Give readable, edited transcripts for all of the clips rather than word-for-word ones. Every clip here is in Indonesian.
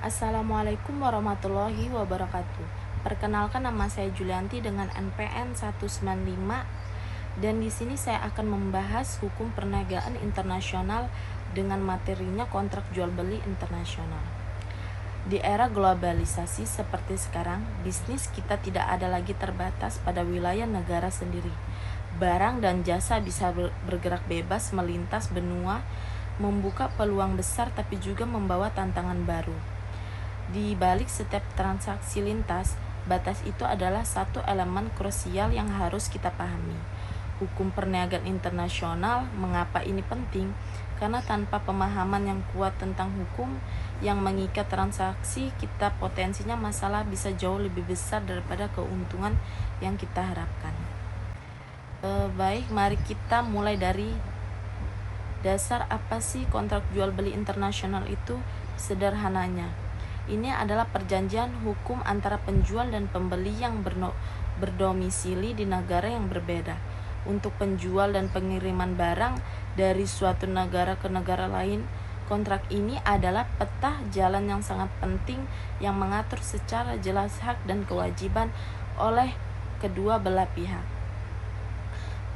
Assalamualaikum warahmatullahi wabarakatuh. Perkenalkan, nama saya Julianti dengan NPN 195 dan di sini saya akan membahas hukum perniagaan internasional dengan materinya kontrak jual beli internasional. Di era globalisasi seperti sekarang, bisnis kita tidak ada lagi terbatas pada wilayah negara sendiri. Barang dan jasa bisa bergerak bebas melintas benua, membuka peluang besar tapi juga membawa tantangan baru. Di balik setiap transaksi lintas, batas itu adalah satu elemen krusial yang harus kita pahami. Hukum perniagaan internasional, mengapa ini penting? Karena tanpa pemahaman yang kuat tentang hukum yang mengikat transaksi, kita potensinya masalah bisa jauh lebih besar daripada keuntungan yang kita harapkan. Baik, mari kita mulai dari dasar. Apa sih kontrak jual beli internasional itu? Sederhananya, ini adalah perjanjian hukum antara penjual dan pembeli yang berdomisili di negara yang berbeda. Untuk penjual dan pengiriman barang dari suatu negara ke negara lain, kontrak ini adalah peta jalan yang sangat penting yang mengatur secara jelas hak dan kewajiban oleh kedua belah pihak.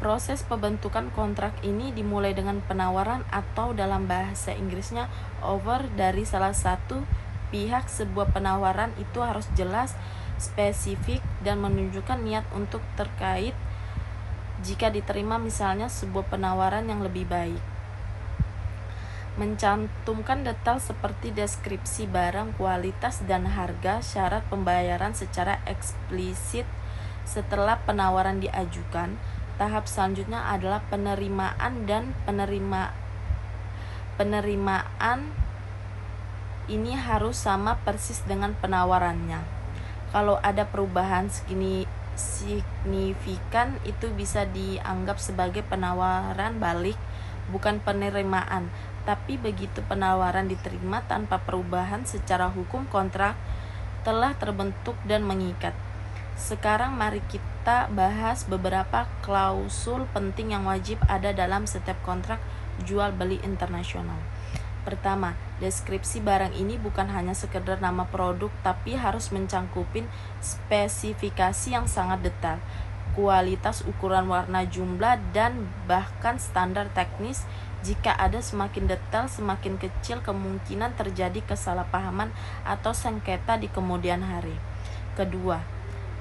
Proses pembentukan kontrak ini dimulai dengan penawaran atau dalam bahasa Inggrisnya offer dari salah satu pihak. Sebuah penawaran itu harus jelas, spesifik, dan menunjukkan niat untuk terkait. Jika diterima, misalnya sebuah penawaran yang lebih baik mencantumkan detail seperti deskripsi barang, kualitas, dan harga, syarat pembayaran secara eksplisit. Setelah penawaran diajukan, tahap selanjutnya adalah penerimaan, dan penerimaan ini harus sama persis dengan penawarannya. Kalau ada perubahan signifikan, itu bisa dianggap sebagai penawaran balik, bukan penerimaan. Tapi begitu penawaran diterima tanpa perubahan, secara hukum kontrak telah terbentuk dan mengikat. Sekarang mari kita bahas beberapa klausul penting yang wajib ada dalam setiap kontrak jual beli internasional. Pertama, deskripsi barang ini bukan hanya sekedar nama produk, tapi harus mencangkupin spesifikasi yang sangat detail, kualitas, ukuran, warna, jumlah, dan bahkan standar teknis. Jika ada semakin detail, semakin kecil kemungkinan terjadi kesalahpahaman atau sengketa di kemudian hari. Kedua,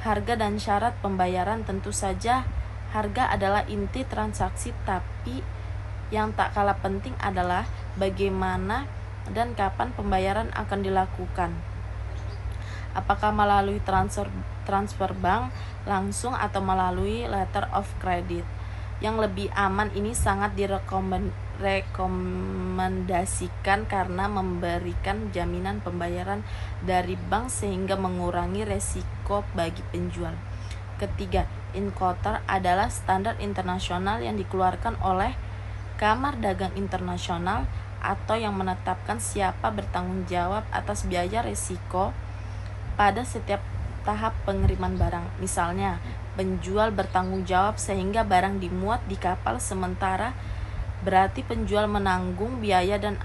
harga dan syarat pembayaran. Tentu saja harga adalah inti transaksi, tapi yang tak kalah penting adalah bagaimana dan kapan pembayaran akan dilakukan. Apakah melalui transfer bank langsung atau melalui letter of credit? Yang lebih aman ini sangat direkomendasikan karena memberikan jaminan pembayaran dari bank sehingga mengurangi resiko bagi penjual. Ketiga, in-quarter adalah standar internasional yang dikeluarkan oleh Kamar Dagang Internasional atau yang menetapkan siapa bertanggung jawab atas biaya risiko pada setiap tahap pengiriman barang. Misalnya, penjual bertanggung jawab sehingga barang dimuat di kapal, sementara berarti penjual menanggung biaya dan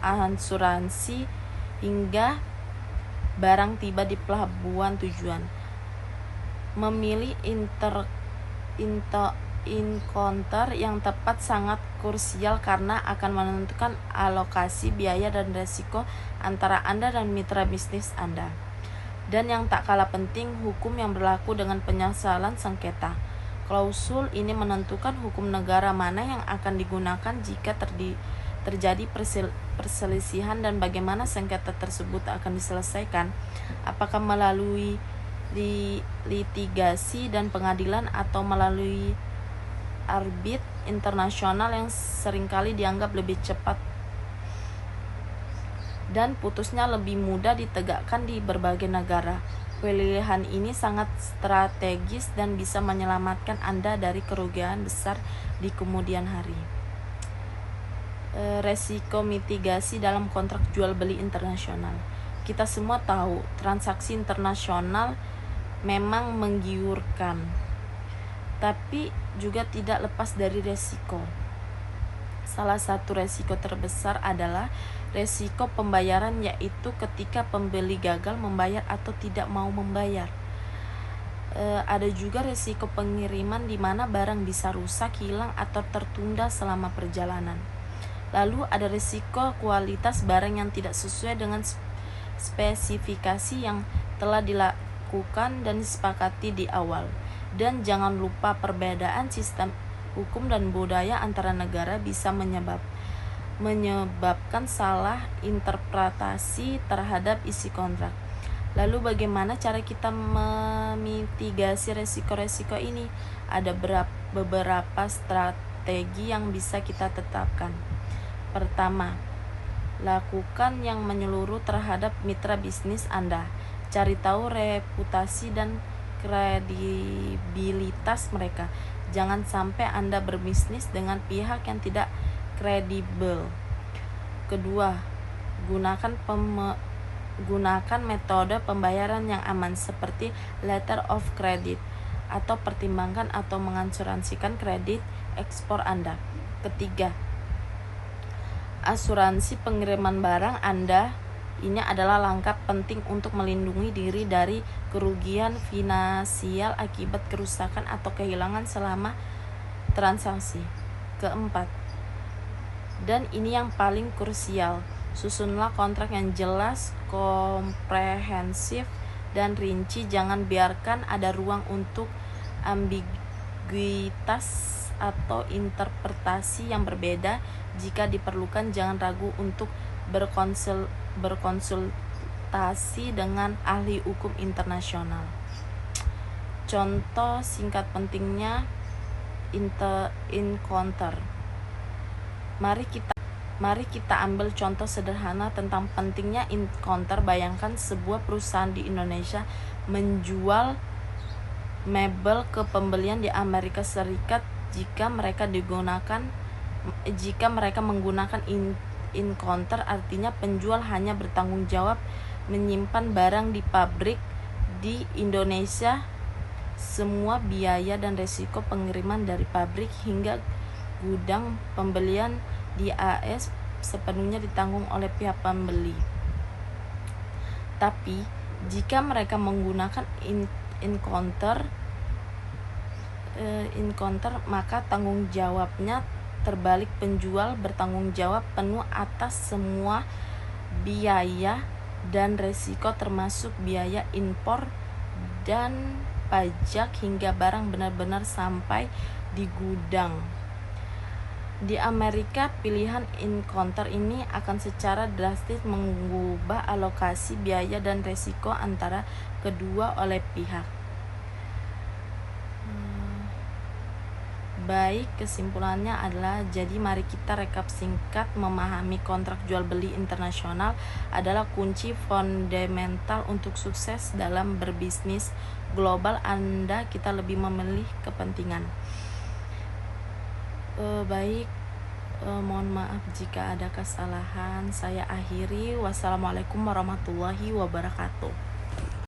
asuransi hingga barang tiba di pelabuhan tujuan. Memilih in-counter yang tepat sangat krusial karena akan menentukan alokasi biaya dan resiko antara Anda dan mitra bisnis Anda. Dan yang tak kalah penting, hukum yang berlaku dengan penyesalan sengketa. Klausul ini menentukan hukum negara mana yang akan digunakan jika terjadi perselisihan dan bagaimana sengketa tersebut akan diselesaikan. Apakah melalui litigasi dan pengadilan atau melalui arbit internasional yang seringkali dianggap lebih cepat dan putusnya lebih mudah ditegakkan di berbagai negara. Pilihan ini sangat strategis dan bisa menyelamatkan Anda dari kerugian besar di kemudian hari. Resiko mitigasi dalam kontrak jual beli internasional. Kita semua tahu transaksi internasional memang menggiurkan, tapi juga tidak lepas dari resiko. Salah satu resiko terbesar adalah resiko pembayaran, yaitu ketika pembeli gagal membayar atau tidak mau membayar. Ada juga resiko pengiriman di mana barang bisa rusak, hilang, atau tertunda selama perjalanan. Lalu ada resiko kualitas barang yang tidak sesuai dengan spesifikasi yang telah dilakukan dan disepakati di awal. Dan jangan lupa perbedaan sistem hukum dan budaya antara negara bisa menyebabkan salah interpretasi terhadap isi kontrak. Lalu bagaimana cara kita memitigasi resiko-resiko ini? Ada beberapa strategi yang bisa kita tetapkan. Pertama, lakukan yang menyeluruh terhadap mitra bisnis Anda. Cari tahu reputasi dan kredibilitas mereka. Jangan sampai Anda berbisnis dengan pihak yang tidak kredibel. Kedua, gunakan metode pembayaran yang aman seperti letter of credit, atau pertimbangkan atau mengasuransikan kredit ekspor Anda. Ketiga, asuransi pengiriman barang Anda. Ini adalah langkah penting untuk melindungi diri dari kerugian finansial akibat kerusakan atau kehilangan selama transaksi. Keempat, dan ini yang paling krusial, susunlah kontrak yang jelas, komprehensif, dan rinci. Jangan biarkan ada ruang untuk ambiguitas atau interpretasi yang berbeda. Jika diperlukan, jangan ragu untuk berkonsultasi dengan ahli hukum internasional. Contoh singkat pentingnya encounter. Mari kita ambil contoh sederhana tentang pentingnya encounter. Bayangkan sebuah perusahaan di Indonesia menjual mebel ke pembelian di Amerika Serikat. Jika mereka menggunakan encounter, artinya penjual hanya bertanggung jawab menyimpan barang di pabrik di Indonesia. Semua biaya dan resiko pengiriman dari pabrik hingga gudang pembelian di AS sepenuhnya ditanggung oleh pihak pembeli. Tapi jika mereka menggunakan encounter, maka tanggung jawabnya terbalik. Penjual bertanggung jawab penuh atas semua biaya dan resiko, termasuk biaya impor dan pajak, hingga barang benar-benar sampai di gudang. Di Amerika, pilihan encounter ini akan secara drastis mengubah alokasi biaya dan resiko antara kedua oleh pihak. Baik, kesimpulannya adalah, jadi mari kita rekap singkat. Memahami kontrak jual beli internasional adalah kunci fundamental untuk sukses dalam berbisnis global Anda. Kita lebih memilih kepentingan. Mohon maaf jika ada kesalahan. Saya akhiri. Wassalamualaikum warahmatullahi wabarakatuh.